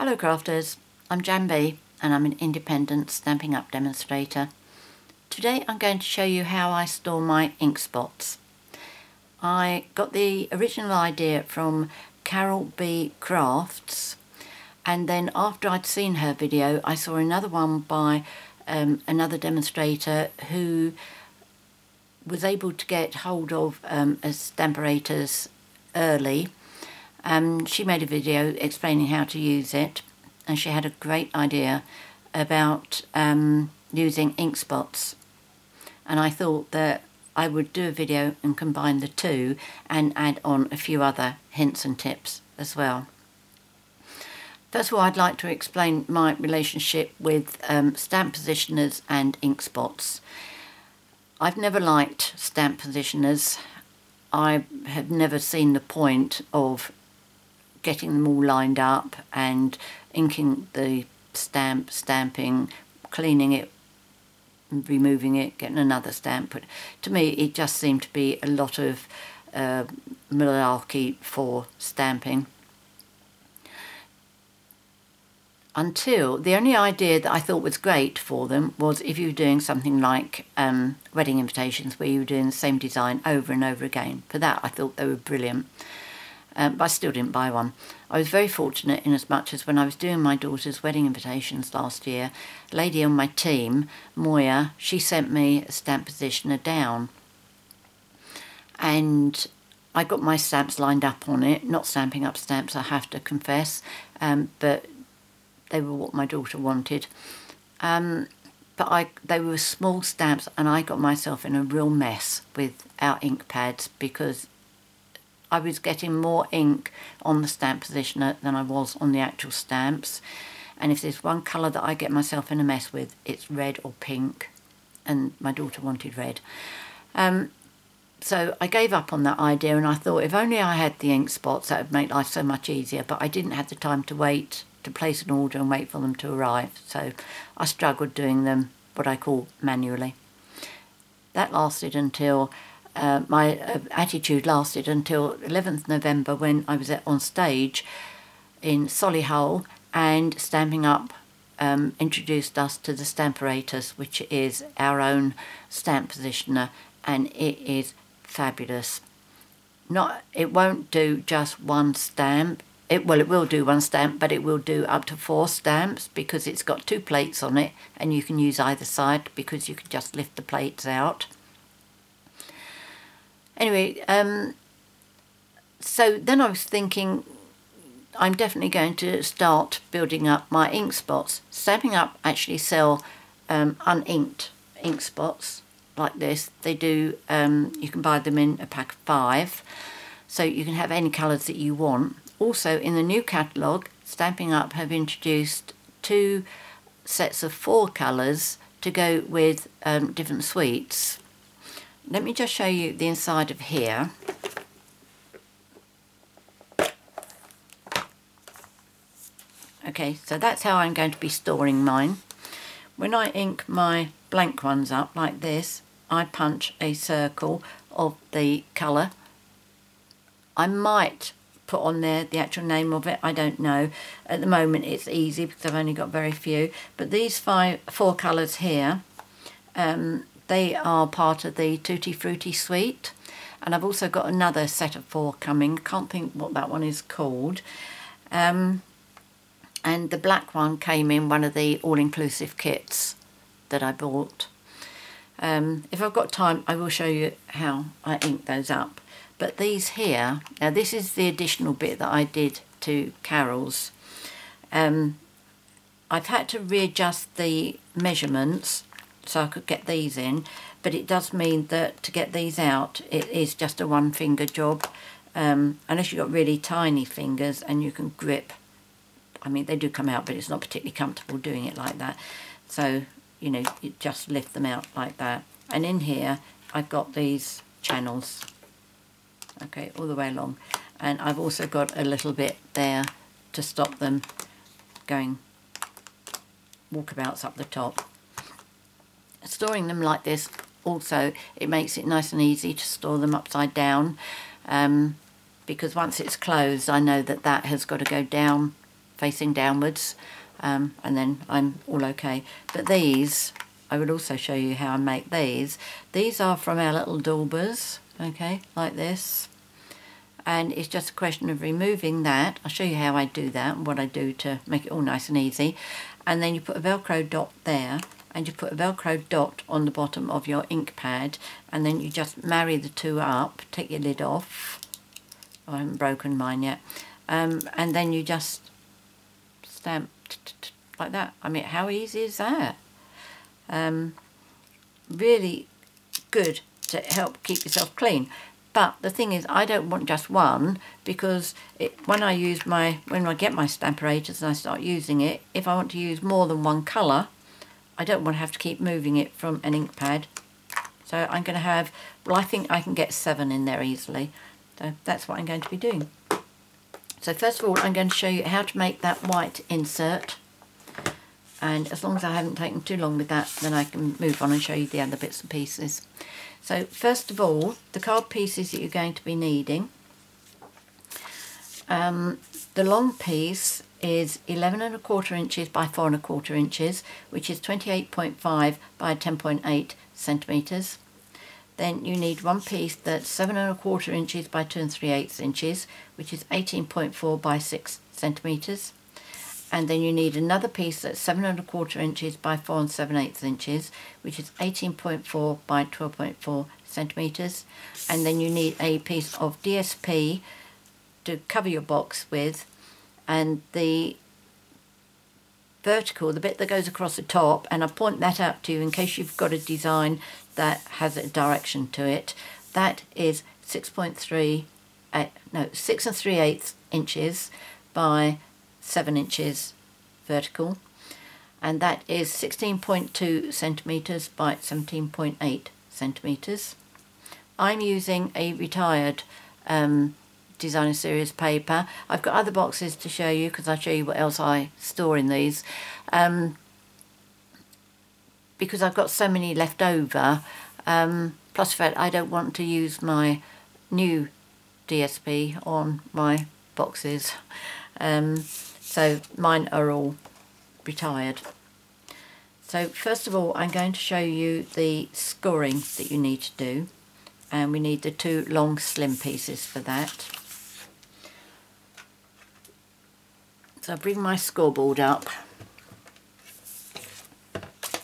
Hello crafters, I'm Jan B and I'm an independent Stampin' Up demonstrator. Today I'm going to show you how I store my ink spots. I got the original idea from Carol B Crafts, and then after I'd seen her video I saw another one by another demonstrator who was able to get hold of a Stamparatus early. She made a video explaining how to use it, and she had a great idea about using ink spots, and I thought that I would do a video and combine the two and add on a few other hints and tips as well. First of all, I'd like to explain my relationship with stamp positioners and ink spots. I've never liked stamp positioners. I have never seen the point of getting them all lined up and inking the stamp, stamping, cleaning it, removing it, getting another stamp. But to me it just seemed to be a lot of malarkey for stamping. Until the only idea that I thought was great for them was if you were doing something like wedding invitations where you were doing the same design over and over again. For that I thought they were brilliant. But I still didn't buy one. I was very fortunate in as much as when I was doing my daughter's wedding invitations last year, a lady on my team, Moya, she sent me a stamp positioner down. And I got my stamps lined up on it, not Stampin' Up stamps, I have to confess, but they were what my daughter wanted. But they were small stamps, and I got myself in a real mess with our ink pads because I was getting more ink on the stamp positioner than I was on the actual stamps. And if there's one colour that I get myself in a mess with, it's red or pink, and my daughter wanted red. So I gave up on that idea, and I thought if only I had the ink spots, that would make life so much easier. But I didn't have the time to wait to place an order and wait for them to arrive, so I struggled doing them what I call manually. That lasted until my attitude lasted until 11th November when I was on stage in Solihull, and Stampin' Up introduced us to the Stamparatus, which is our own stamp positioner, and it is fabulous. It won't do just one stamp. It will do one stamp, but it will do up to 4 stamps because it's got 2 plates on it, and you can use either side because you can just lift the plates out. Anyway, so then I was thinking I'm definitely going to start building up my ink spots. Stampin' Up actually sell uninked ink spots like this. They do, you can buy them in a pack of 5, so you can have any colours that you want. Also, in the new catalogue, Stampin' Up have introduced 2 sets of 4 colours to go with different suites. Let me just show you the inside of here. Okay, so that's how I'm going to be storing mine. When I ink my blank ones up like this, I punch a circle of the colour. I might put on there the actual name of it, I don't know. At the moment it's easy because I've only got very few, but these 4 colours here, they are part of the Tutti Frutti suite, and I've also got another set of 4 coming. Can't think what that one is called. And the black one came in one of the all-inclusive kits that I bought. If I've got time I will show you how I ink those up. But these here, now this is the additional bit that I did to Carol's. I've had to readjust the measurements so I could get these in, but it does mean that to get these out it is just a 1-finger job, unless you've got really tiny fingers and you can grip. I mean, they do come out, but it's not particularly comfortable doing it like that, so you know, you just lift them out like that. And in here I've got these channels, okay, all the way along, and I've also got a little bit there to stop them going walkabouts up the top. Storing them like this also, it makes it nice and easy to store them upside down, because once it's closed I know that that has got to go down facing downwards, and then I'm all okay. But these, I will also show you how I make these. These are from our little daubers, okay, like this. And it's just a question of removing that. I'll show you how I do that and what I do to make it all nice and easy. And then you put a Velcro dot there, and you put a Velcro dot on the bottom of your ink pad, and then you just marry the two up, take your lid off. I haven't broken mine yet. And then you just stamp like that. I mean, how easy is that? Really good to help keep yourself clean. But the thing is, I don't want just one, because when I get my Stamparatus and I start using it, if I want to use more than one colour, I don't want to have to keep moving it from an ink pad. So I'm going to have, well, I think I can get 7 in there easily. So that's what I'm going to be doing. So first of all, I'm going to show you how to make that white insert. And as long as I haven't taken too long with that, then I can move on and show you the other bits and pieces. So first of all, the card pieces that you're going to be needing. The long piece is 11¼ inches by 4¼ inches, which is 28.5 by 10.8 centimetres. Then you need one piece that's 7¼ inches by 2 3/8 inches, which is 18.4 by 6 centimetres. And then you need another piece that's 7¼ inches by 4 7/8 inches, which is 18.4 by 12.4 centimetres. And then you need a piece of DSP to cover your box with, and the vertical, the bit that goes across the top, and I'll point that out to you in case you've got a design that has a direction to it, that is 6 3/8 inches by 7 inches vertical, and that is 16.2 centimetres by 17.8 centimetres. I'm using a retired designer series paper. I've got other boxes to show you, because I'll show you what else I store in these, because I've got so many left over, plus the fact I don't want to use my new DSP on my boxes. So mine are all retired. So first of all, I'm going to show you the scoring that you need to do, and we need the 2 long slim pieces for that. So I'll bring my scoreboard up,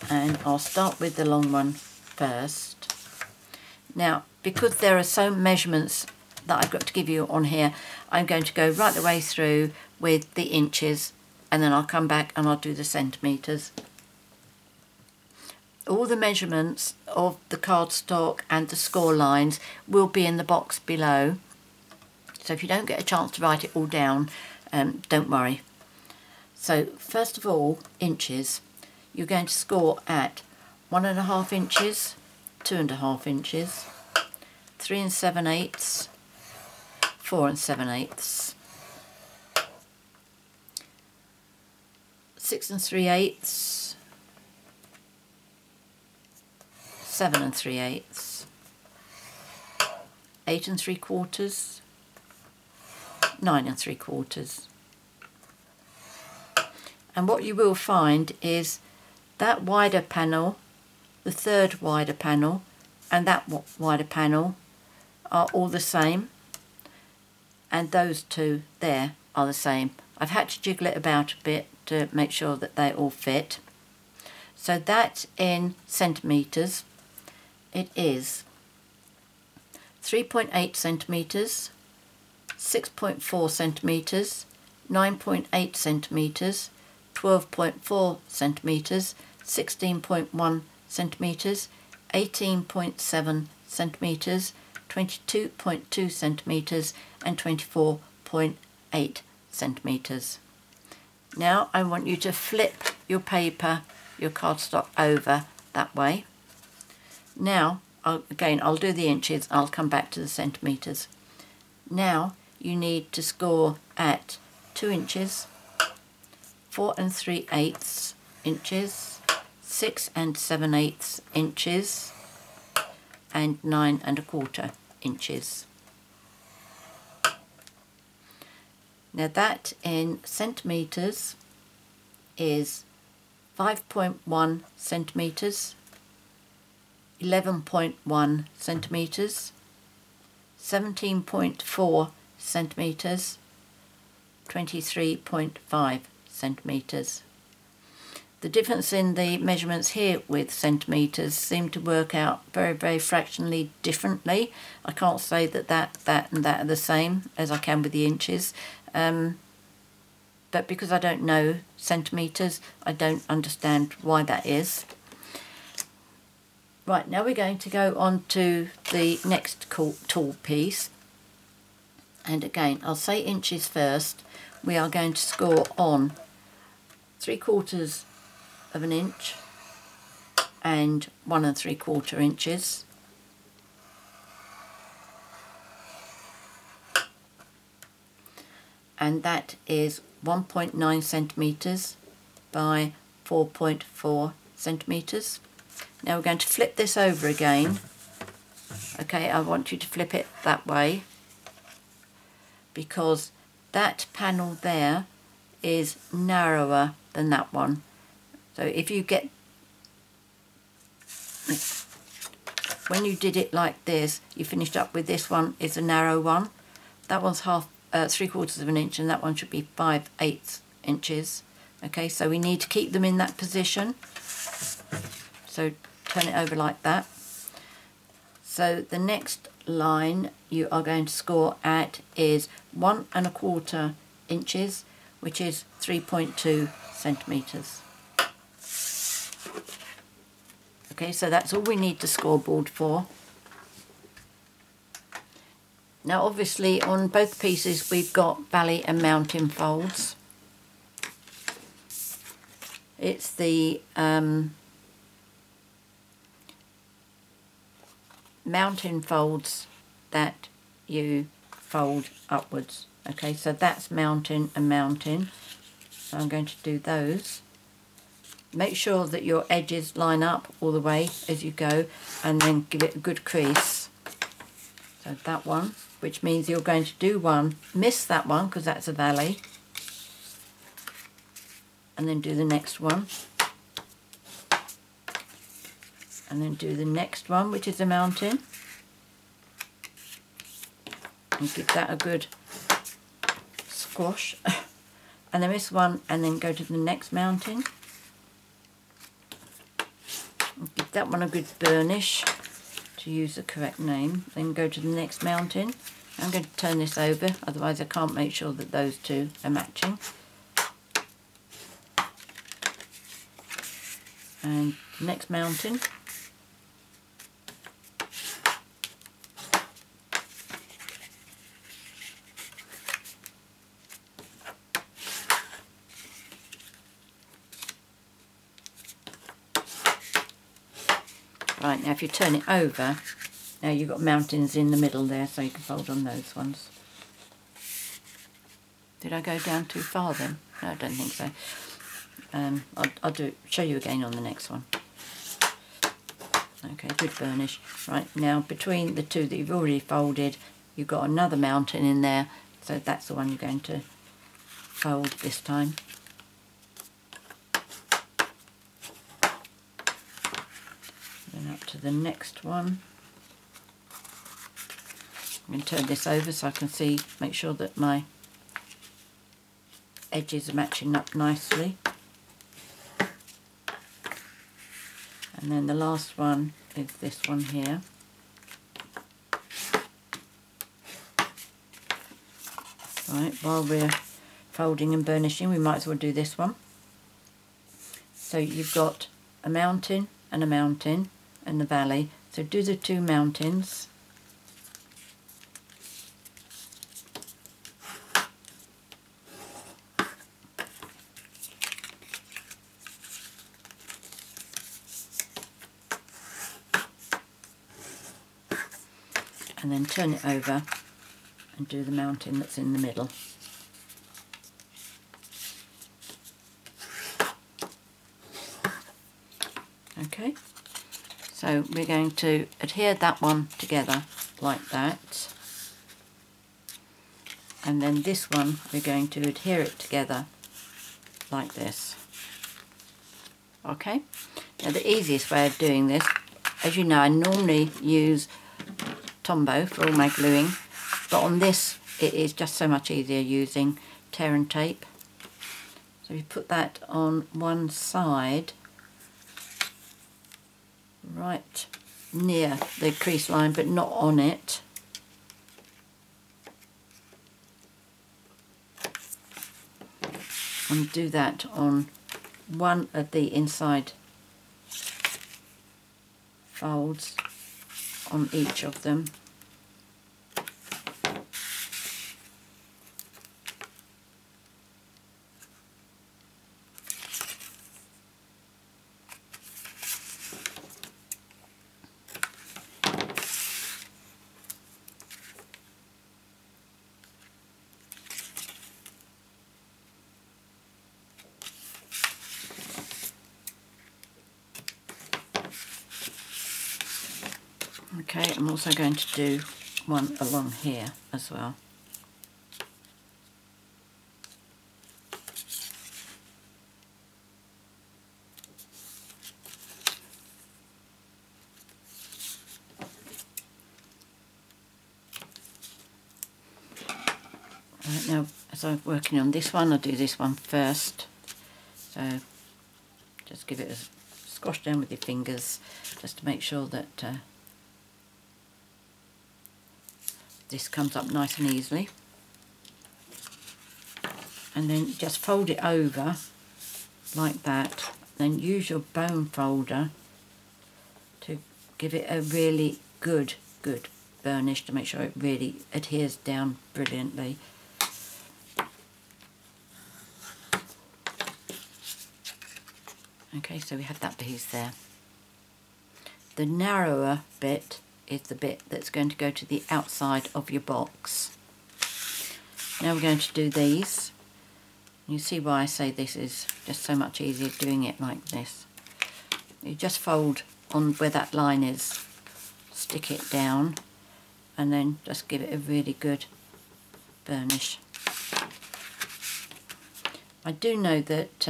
and I'll start with the long one first. Now, because there are some measurements that I've got to give you on here, I'm going to go right the way through with the inches, and then I'll come back and I'll do the centimetres. All the measurements of the cardstock and the score lines will be in the box below, so if you don't get a chance to write it all down, don't worry. So first of all, inches. You're going to score at 1½ inches, 2½ inches, 3 7/8, 4 7/8, 6 3/8, 7 3/8, 8 3/4, 9 3/4. And what you will find is that wider panel, the third wider panel, and that wider panel are all the same, and those two there are the same. I've had to jiggle it about a bit to make sure that they all fit. So that in centimetres, it is 3.8 centimetres, 6.4 centimetres, 9.8 centimetres, 12.4 centimetres, 16.1 centimetres, 18.7 centimetres, 22.2 centimetres, and 24.8 centimetres. Now I want you to flip your paper, your cardstock over that way. Now, I'll do the inches, I'll come back to the centimetres. Now you need to score at 2 inches, 4 3/8 inches, 6 7/8 inches, and 9¼ inches. Now that in centimetres is 5.1 centimetres, 11.1 centimetres, 17.4 centimetres, 23.5 centimetres. The difference in the measurements here with centimetres seem to work out very, very fractionally differently. I can't say that that and that are the same as I can with the inches. But because I don't know centimetres, I don't understand why that is. Right, now we're going to go on to the next tool piece. And again, I'll say inches first. We are going to score on 3/4 of an inch and 1 3/4 inches. And that is 1.9 centimetres by 4.4 centimetres. Now we're going to flip this over again. Okay, I want you to flip it that way because that panel there is narrower than that one. So if you get, when you did it like this, you finished up with this one is a narrow one. That one's 3/4 of an inch, and that one should be 5/8 inches. Okay, so we need to keep them in that position. So turn it over like that. So the next line you are going to score at is 1 1/4 inches, which is 3.2 centimetres. Okay, so that's all we need the scoreboard for. Now obviously on both pieces we've got valley and mountain folds. It's the mountain folds that you fold upwards. Okay, so that's mountain and mountain. So I'm going to do those. Make sure that your edges line up all the way as you go, and then give it a good crease. So that one, which means you're going to do one, miss that one because that's a valley, and then do the next one, and then do the next one, which is a mountain, and give that a good squash, and then miss one, and then go to the next mountain, and give that one a good burnish, to use the correct name, then go to the next mountain. I'm going to turn this over, otherwise I can't make sure that those two are matching. And next mountain. Right, now if you turn it over, now you've got mountains in the middle there, so you can fold on those ones. Did I go down too far then? No, I don't think so. I'll show you again on the next one. Okay, good burnish. Right, now between the two that you've already folded, you've got another mountain in there, so that's the one you're going to fold this time. Then up to the next one. I'm going to turn this over so I can see, make sure that my edges are matching up nicely. And then the last one is this one here. Right, while we're folding and burnishing, we might as well do this one. So you've got a mountain and a mountain and the valley. So do the two mountains. And then turn it over and do the mountain that's in the middle. Okay, so we're going to adhere that one together like that, and then this one we're going to adhere it together like this. Okay, now the easiest way of doing this, as you know, I normally use Tombow for all my gluing, but on this it is just so much easier using tear and tape. So you put that on one side, right near the crease line, but not on it. And do that on one of the inside folds on each of them. Okay, I'm also going to do one along here as well. Right, now as I'm working on this one, I'll do this one first. So just give it a squash down with your fingers just to make sure that this comes up nice and easily, and then just fold it over like that, then use your bone folder to give it a really good burnish to make sure it really adheres down brilliantly. Okay, so we have that piece there. The narrower bit is the bit that's going to go to the outside of your box. Now we're going to do these. You see why I say this is just so much easier doing it like this. You just fold on where that line is, stick it down, and then just give it a really good burnish. I do know that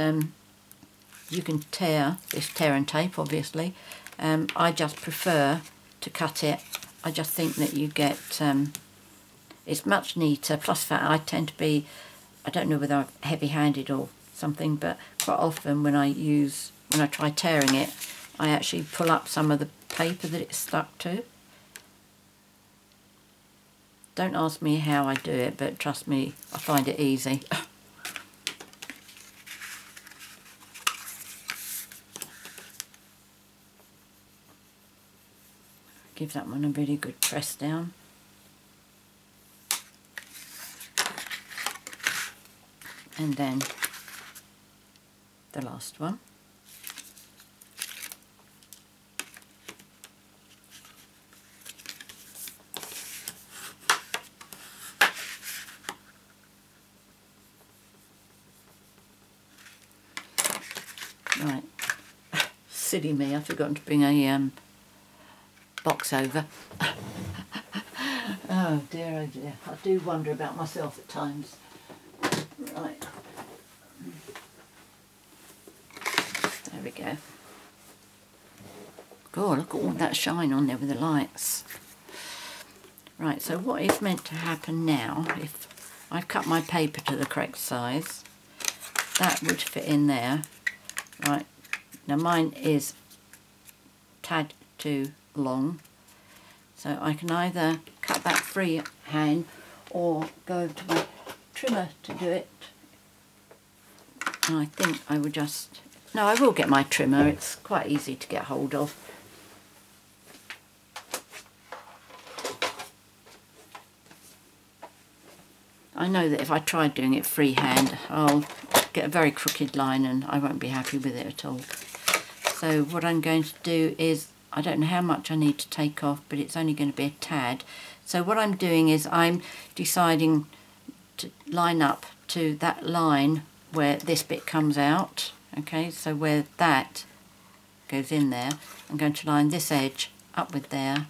you can tear this tear and tape, obviously. I just prefer to cut it. I just think that you get it's much neater, plus that I tend to be, I don't know whether I'm heavy-handed or something, but quite often when I try tearing it, I actually pull up some of the paper that it's stuck to. Don't ask me how I do it, but trust me, I find it easy. Give that one a really good press down. And then the last one. Right, silly me, I've forgotten to bring a box over. Oh dear, I do wonder about myself at times. Right, there we go. God, look at all that shine on there with the lights. Right, so what is meant to happen now, if I've cut my paper to the correct size, that would fit in there. Right, now mine is tad too long, so I can either cut that freehand or go over to my trimmer to do it. And I think I would just, no, I will get my trimmer, it's quite easy to get hold of. I know that if I tried doing it freehand, I'll get a very crooked line and I won't be happy with it at all. So what I'm going to do is, I don't know how much I need to take off, but it's only going to be a tad. So what I'm doing is I'm deciding to line up to that line where this bit comes out. Okay, so where that goes in there, I'm going to line this edge up with there,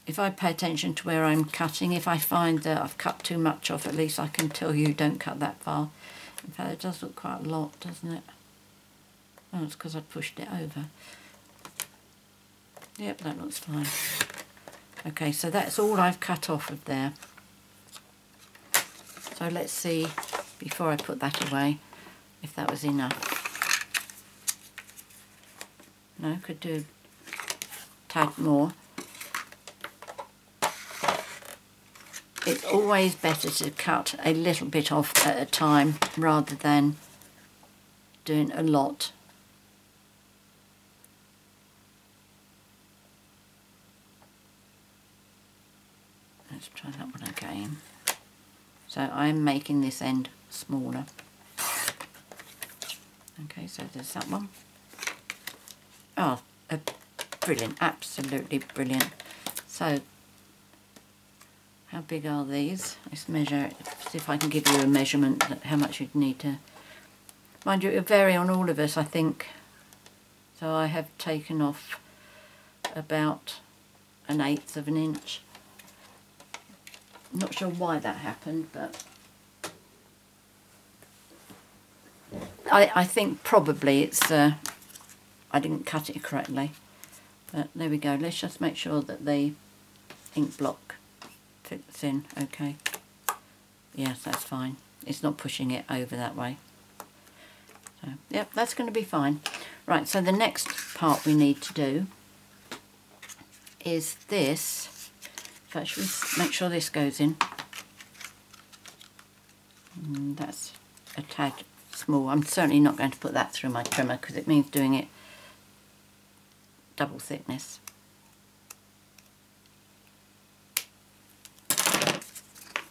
if I pay attention to where I'm cutting, if I find that I've cut too much off, at least I can tell you don't cut that far. In fact, it does look quite a lot, doesn't it? Oh, it's because I pushed it over. Yep, that looks fine. Okay, so that's all I've cut off of there. So let's see, before I put that away, if that was enough. No, could do a tad more. It's always better to cut a little bit off at a time rather than doing a lot. Let's try that one again. So I'm making this end smaller. Okay, so there's that one. Oh, brilliant, absolutely brilliant. So, how big are these? Let's measure it, see if I can give you a measurement, how much you'd need to... Mind you, it'll vary on all of us, I think. So I have taken off about 1/8 of an inch. I'm not sure why that happened, but I think probably it's I didn't cut it correctly. But there we go. Let's just make sure that the ink block fits in. Okay. Yes, that's fine. It's not pushing it over that way. So, yep, that's going to be fine. Right, so the next part we need to do is this. Actually, make sure this goes in. That's a tad small. I'm certainly not going to put that through my trimmer because it means doing it double thickness.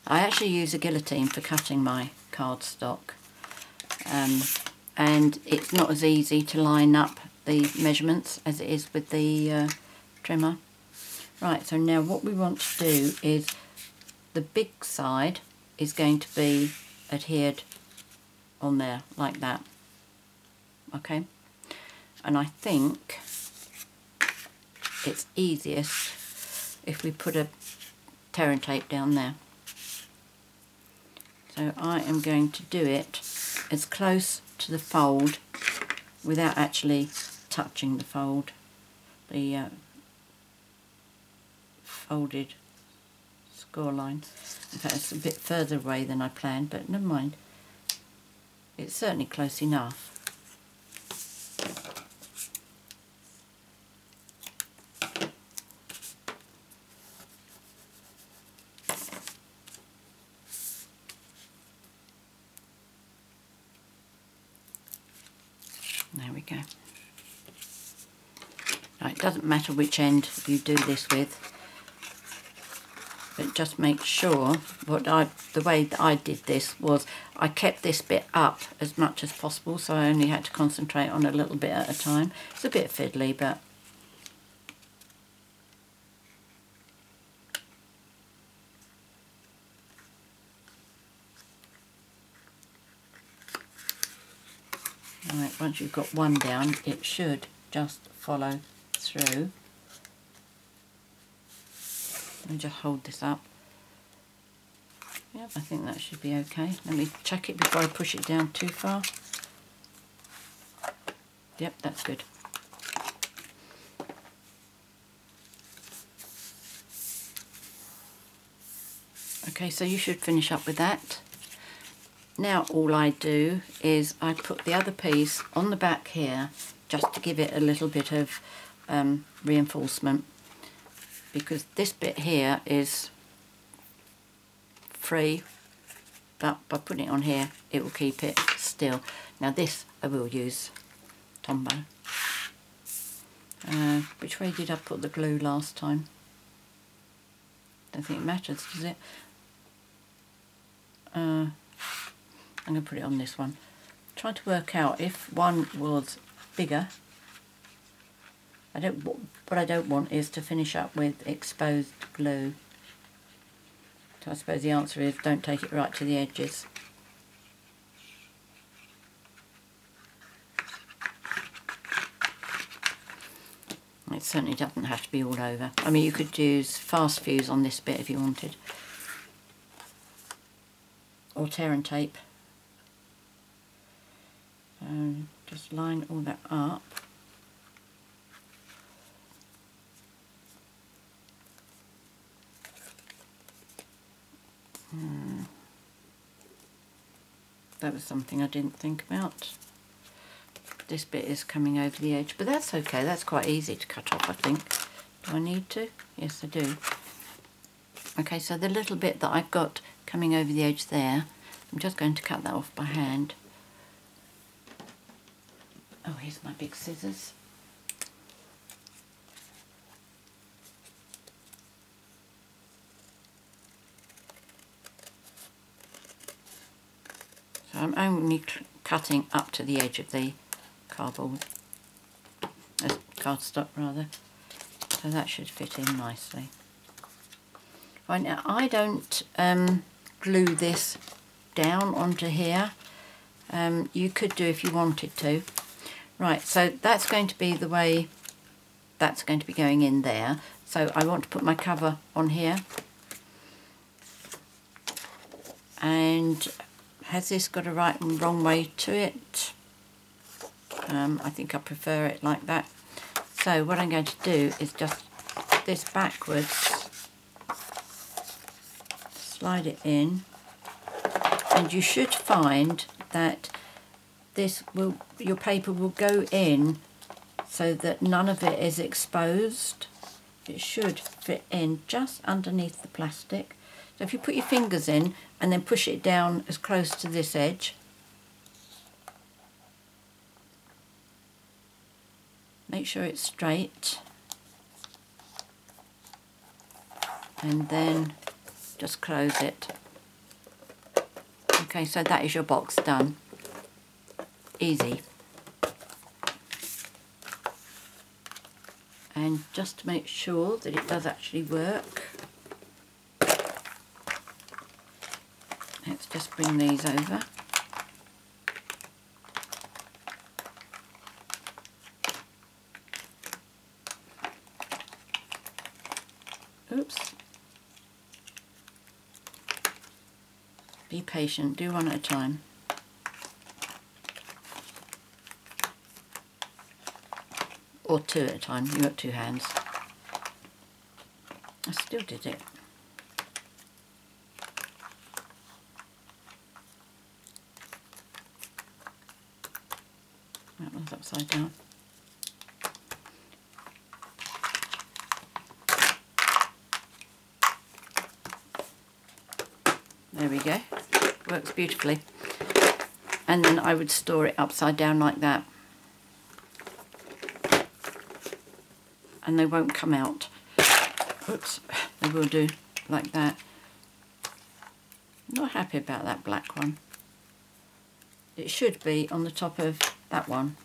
I actually use a guillotine for cutting my cardstock, and it's not as easy to line up the measurements as it is with the trimmer. Right, so now what we want to do is the big side is going to be adhered on there like that. Okay, and I think it's easiest if we put a tearing tape down there. So I am going to do it as close to the fold without actually touching the fold, the folded score line. In fact, it's a bit further away than I planned, but never mind. It's certainly close enough. There we go. Now, it doesn't matter which end you do this with, but just make sure the way that I did this was I kept this bit up as much as possible, so I only had to concentrate on a little bit at a time. It's a bit fiddly, but right, once you've got one down, it should just follow through. Let me just hold this up. Yep, I think that should be okay. Let me check it before I push it down too far. Yep, that's good. Okay, so you should finish up with that. Now all I do is I put the other piece on the back here just to give it a little bit of reinforcement, because this bit here is free, but by putting it on here it will keep it still. Now this I will use Tombow. Which way did I put the glue last time? Don't think it matters, does it? I'm going to put it on this one. Try to work out if one was bigger. What I don't want is to finish up with exposed glue. So I suppose the answer is don't take it right to the edges. certainly doesn't have to be all over. I mean, you could use fast fuse on this bit if you wanted, or tear and tape. Just line all that up. That was something I didn't think about. This bit is coming over the edge, but that's okay. That's quite easy to cut off, I think. Do I need to? Yes, I do. Okay, so the little bit that I've got coming over the edge there, I'm just going to cut that off by hand. Oh, here's my big scissors. So I'm only cutting up to the edge of the cardstock rather. So that should fit in nicely. Right, now I don't glue this down onto here. You could do if you wanted to. Right, so that's going to be the way that's going to be going in there. So I want to put my cover on here. And has this got a right and wrong way to it? I think I prefer it like that. So what I'm going to do is just this backwards, slide it in, and you should find that your paper will go in so that none of it is exposed. It should fit in just underneath the plastic. So if you put your fingers in and then push it down as close to this edge, make sure it's straight, and then just close it. Okay, so that is your box done. Easy. And just to make sure that it does actually work, let's just bring these over. Oops. Be patient, do one at a time. Or two at a time, you've got two hands. I still did it. That one's upside down. There we go, works beautifully. And then I would store it upside down like that. And they won't come out. Oops, they will do like that. Not happy about that black one. It should be on the top of that one.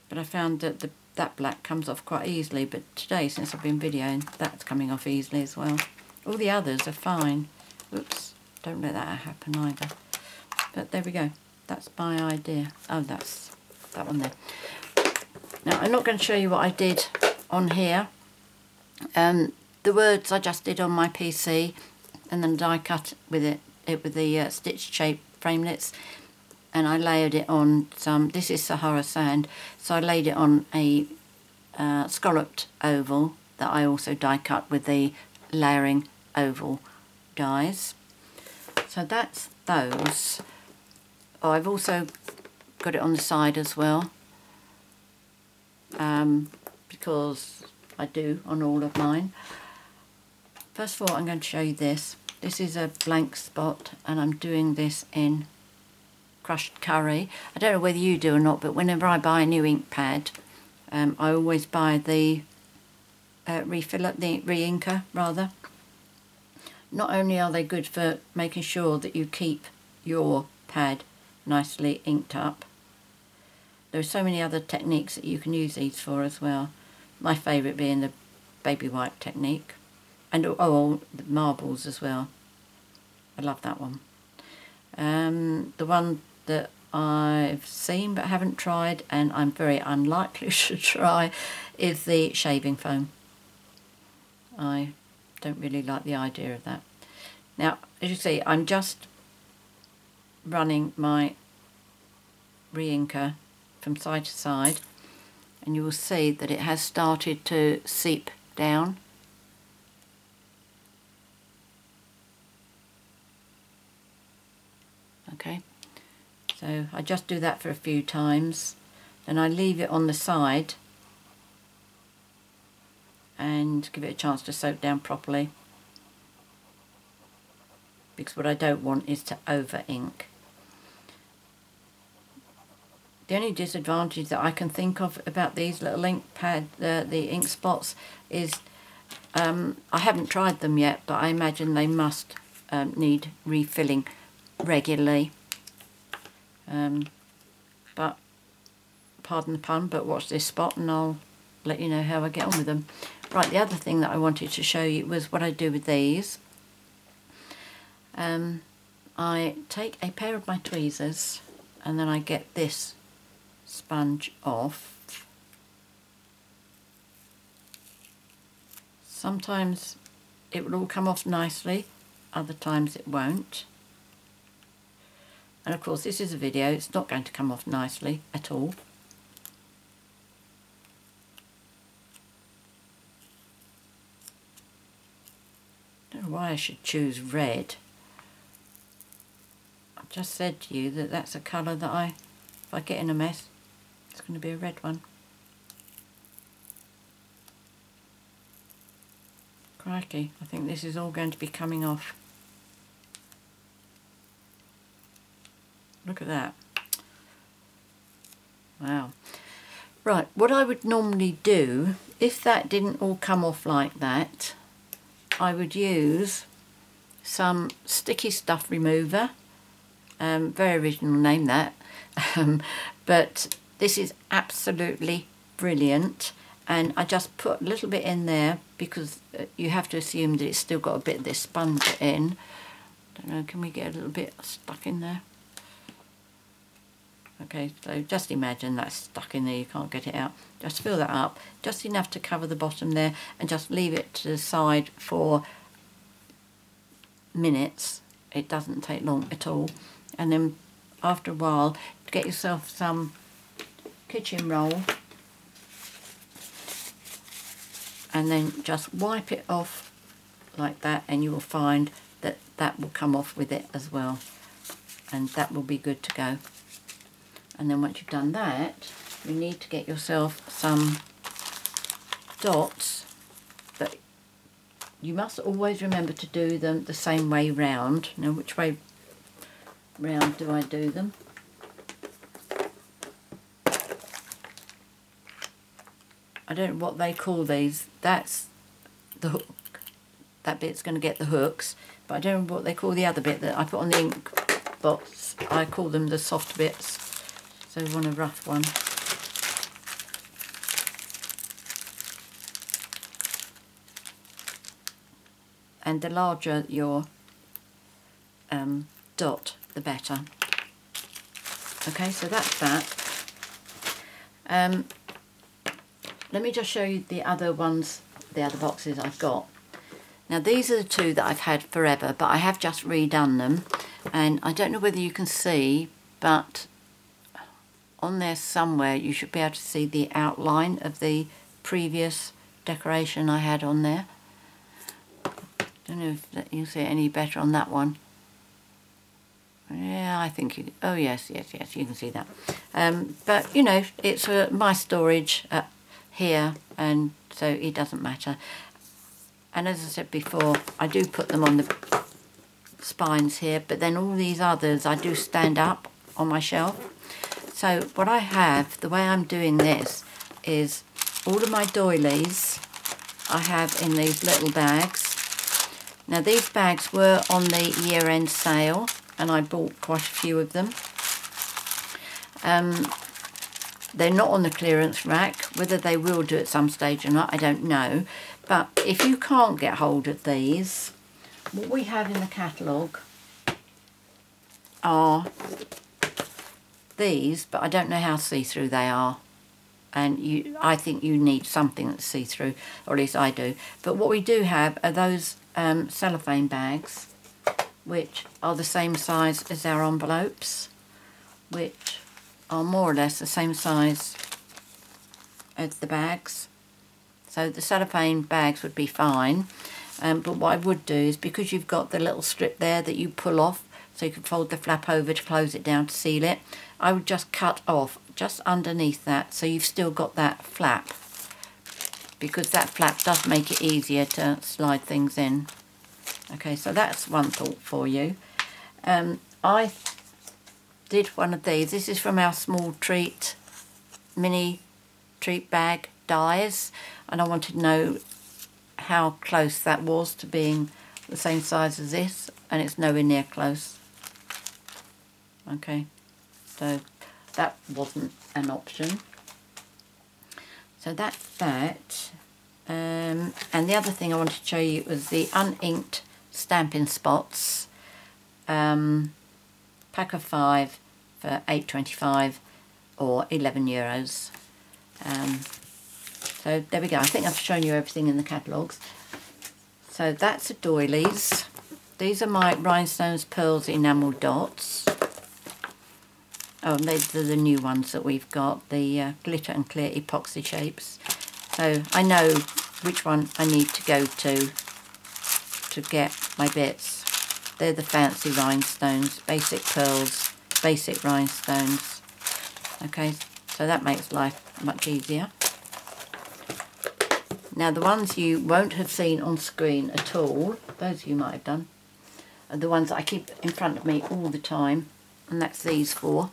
But I found that that black comes off quite easily, but today, since I've been videoing, that's coming off easily as well. All the others are fine. Oops, don't let that happen either. But there we go. That's my idea. Oh, that's that one there. Now, I'm not going to show you what I did on here. The words I just did on my PC, and then die cut with it with the stitched shape framelits, and I layered it on some, this is Sahara sand, so I laid it on a scalloped oval that I also die cut with the layering oval dies. So that's those. Oh, I've also got it on the side as well, because I do on all of mine. First of all, I'm going to show you this. This is a blank spot, and I'm doing this in crushed curry. I don't know whether you do or not, but whenever I buy a new ink pad, I always buy the refiller, the re-inker rather. Not only are they good for making sure that you keep your pad nicely inked up, there are so many other techniques that you can use these for as well. My favourite being the baby wipe technique, and oh, the marbles as well. I love that one. The one that I've seen but haven't tried, and I'm very unlikely to try, is the shaving foam. I don't really like the idea of that. Now, as you see, I'm just running my re-inker from side to side, and you will see that it has started to seep down. Okay, so I just do that for a few times, then I leave it on the side and give it a chance to soak down properly, because what I don't want is to over ink. The only disadvantage that I can think of about these little ink pad, the ink spots, is I haven't tried them yet, but I imagine they must need refilling regularly. But pardon the pun, but watch this spot and I'll let you know how I get on with them. Right, the other thing that I wanted to show you was what I do with these. I take a pair of my tweezers and then I get this sponge off. Sometimes it will all come off nicely, other times it won't. And of course this is a video, it's not going to come off nicely at all. I don't know why I should choose red. I've just said to you that that's a colour that if I get in a mess, it's going to be a red one. Crikey, I think this is all going to be coming off. Look at that. Wow. Right, what I would normally do, if that didn't all come off like that, I would use some sticky stuff remover. Very original name that. But this is absolutely brilliant, and I just put a little bit in there because you have to assume that it's still got a bit of this sponge in. Don't know, can we get a little bit stuck in there? Okay, so just imagine that's stuck in there, you can't get it out. Just fill that up, just enough to cover the bottom there, and just leave it to the side for minutes. It doesn't take long at all. And then after a while, get yourself some kitchen roll and then just wipe it off like that, and you will find that that will come off with it as well, and that will be good to go. And then once you've done that, you need to get yourself some dots, but you must always remember to do them the same way round. Now, which way round do I do them? I don't know what they call these. That's the hook. That bit's going to get the hooks, but I don't know what they call the other bit that I put on the ink box. I call them the soft bits. So we want a rough one. And the larger your dot, the better. Okay, so that's that. Let me just show you the other ones, the other boxes I've got. Now these are the two that I've had forever, but I have just redone them, and I don't know whether you can see, but on there somewhere you should be able to see the outline of the previous decoration I had on there. Don't know if you see it any better on that one. Yeah, I think you, oh yes, you can see that. But you know, it's my storage here, and so it doesn't matter. And as I said before, I do put them on the spines here, but then all these others I do stand up on my shelf. So what I have, the way I'm doing this, is all of my doilies I have in these little bags. Now these bags were on the year-end sale, and I bought quite a few of them. They're not on the clearance rack. Whether they will do at some stage or not, I don't know. But if you can't get hold of these, what we have in the catalogue are these, but I don't know how see-through they are. And I think you need something that's see-through, or at least I do. But what we do have are those cellophane bags, which are the same size as our envelopes, which are more or less the same size as the bags. So the cellophane bags would be fine. But what I would do is, because you've got the little strip there that you pull off, so you can fold the flap over to close it down to seal it, I would just cut off just underneath that, so you've still got that flap, because that flap does make it easier to slide things in. Okay, so that's one thought for you. I did one of these. This is from our small treat, mini treat bag dies, and I wanted to know how close that was to being the same size as this, and it's nowhere near close. Okay, so that wasn't an option. So that's that. And the other thing I wanted to show you was the uninked Stampin' spots. Pack of 5 for £8.25 or €11. So there we go. I think I've shown you everything in the catalogues. So that's the doilies. These are my rhinestones, pearls, enamel dots. Oh, these are the new ones that we've got, the glitter and clear epoxy shapes. So I know which one I need to go to get my bits. They're the fancy rhinestones, basic pearls, basic rhinestones. Okay, so that makes life much easier. Now the ones you won't have seen on screen at all, those you might have done, are the ones that I keep in front of me all the time, and that's these four.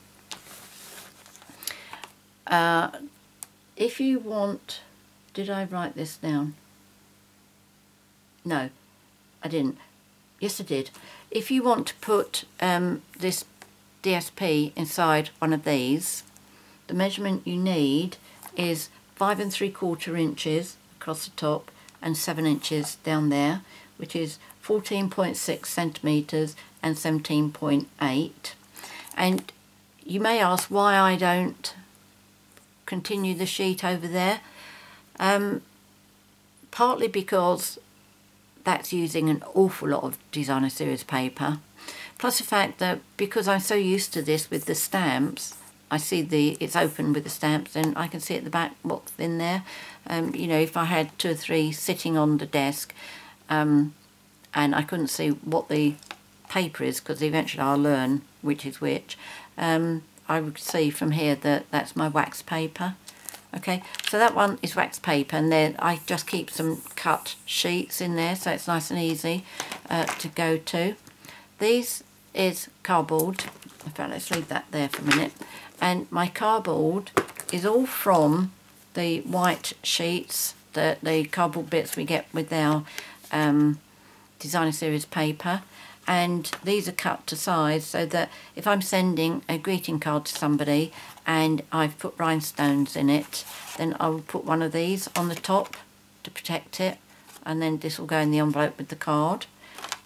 If you want, did I write this down? No, I didn't. Yes, I did. If you want to put this DSP inside one of these, the measurement you need is 5 3/4 inches across the top and 7 inches down there, which is 14.6 centimetres and 17.8. And you may ask why I don't continue the sheet over there. Partly because that's using an awful lot of designer series paper, plus the fact that because I'm so used to this with the stamps, I see it's open with the stamps and I can see at the back what's in there. You know, if I had 2 or 3 sitting on the desk and I couldn't see what the paper is, because eventually I'll learn which is which, I would see from here that that's my wax paper. Okay, so that one is wax paper, and then I just keep some cut sheets in there so it's nice and easy to go to. These is cardboard. In fact, let's leave that there for a minute. And my cardboard is all from the white sheets, the cardboard bits we get with our designer series paper. And these are cut to size so that if I'm sending a greeting card to somebody and I've put rhinestones in it, then I will put one of these on the top to protect it, and then this will go in the envelope with the card.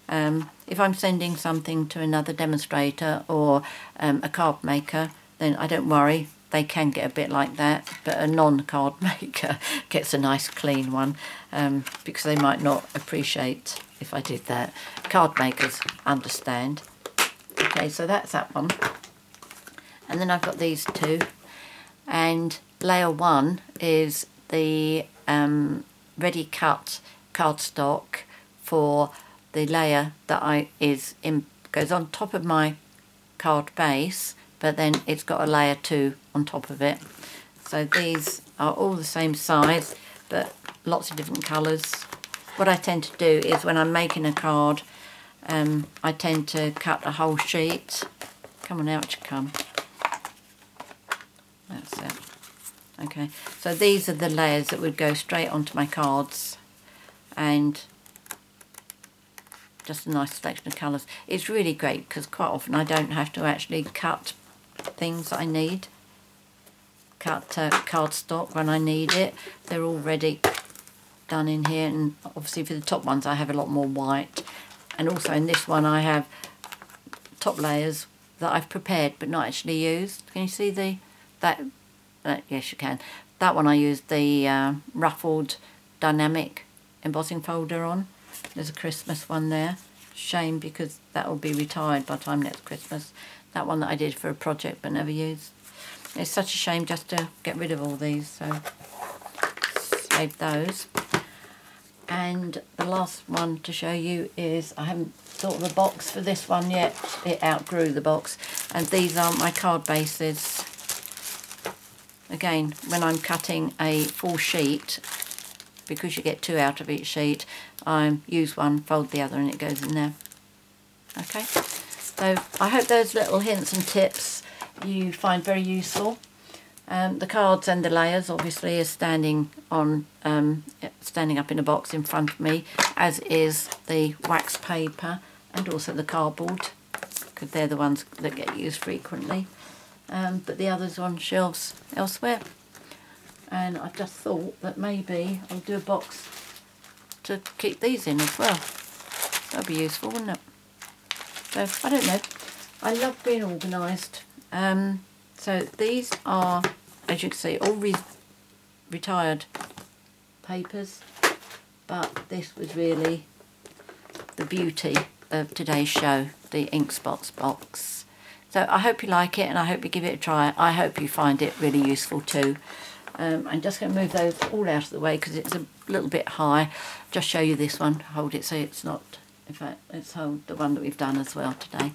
If I'm sending something to another demonstrator or a card maker, then I don't worry, they can get a bit like that, but a non-card maker gets a nice clean one, because they might not appreciate if I did that. Card makers understand. Okay, so that's that one. And then I've got these two. And layer 1 is the ready cut cardstock for the layer that goes on top of my card base, but then it's got a layer 2 on top of it. So these are all the same size, but lots of different colours. What I tend to do is when I'm making a card, I tend to cut a whole sheet. Come on, out you come. That's it. Okay, so these are the layers that would go straight onto my cards, and just a nice selection of colours. It's really great because quite often I don't have to actually cut things that I need. Cut cardstock when I need it. They're already done in here, and obviously for the top ones I have a lot more white, and also in this one I have top layers that I've prepared but not actually used. Can you see that? Yes, you can. That one I used the ruffled dynamic embossing folder on. There's a Christmas one there. Shame, because that will be retired by the time next Christmas. That one that I did for a project but never used. It's such a shame just to get rid of all these, so save those. And the last one to show you is, I haven't thought of a box for this one yet. It outgrew the box. And these are my card bases. Again, when I'm cutting a full sheet, because you get 2 out of each sheet, I use one, fold the other, and it goes in there. Okay, so I hope those little hints and tips you find very useful. The cards and the layers obviously are standing up in a box in front of me, as is the wax paper and also the cardboard, because they're the ones that get used frequently. But the others are on shelves elsewhere. And I just thought that maybe I'll do a box to keep these in as well. That'd be useful, wouldn't it? So, I don't know. I love being organised. So these are, as you can see, all retired papers. But this was really the beauty of today's show, the ink spots box. So I hope you like it, and I hope you give it a try. I hope you find it really useful too. I'm just going to move those all out of the way because it's a little bit high. Just show you this one. Hold it so it's not, in fact, let's hold the one that we've done as well today.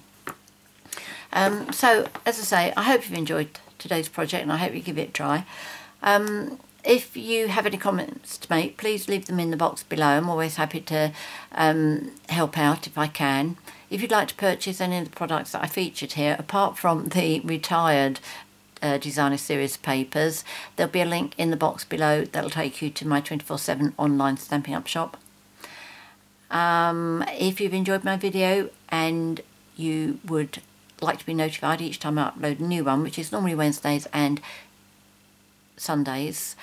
So, as I say, I hope you've enjoyed today's project, and I hope you give it a try. If you have any comments to make, please leave them in the box below. I'm always happy to help out if I can. If you'd like to purchase any of the products that I featured here, apart from the retired designer series papers, there'll be a link in the box below that'll take you to my 24/7 online Stampin' Up shop. If you've enjoyed my video and you would like to be notified each time I upload a new one, which is normally Wednesdays and Sundays,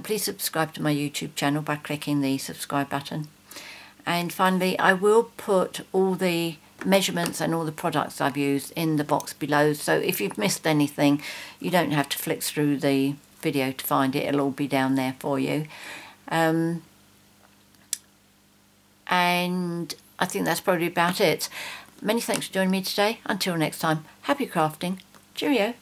please subscribe to my YouTube channel by clicking the subscribe button. And finally, I will put all the measurements and all the products I've used in the box below, so if you've missed anything you don't have to flick through the video to find it. It'll all be down there for you. And I think that's probably about it. Many thanks for joining me today. Until next time, happy crafting. Cheerio.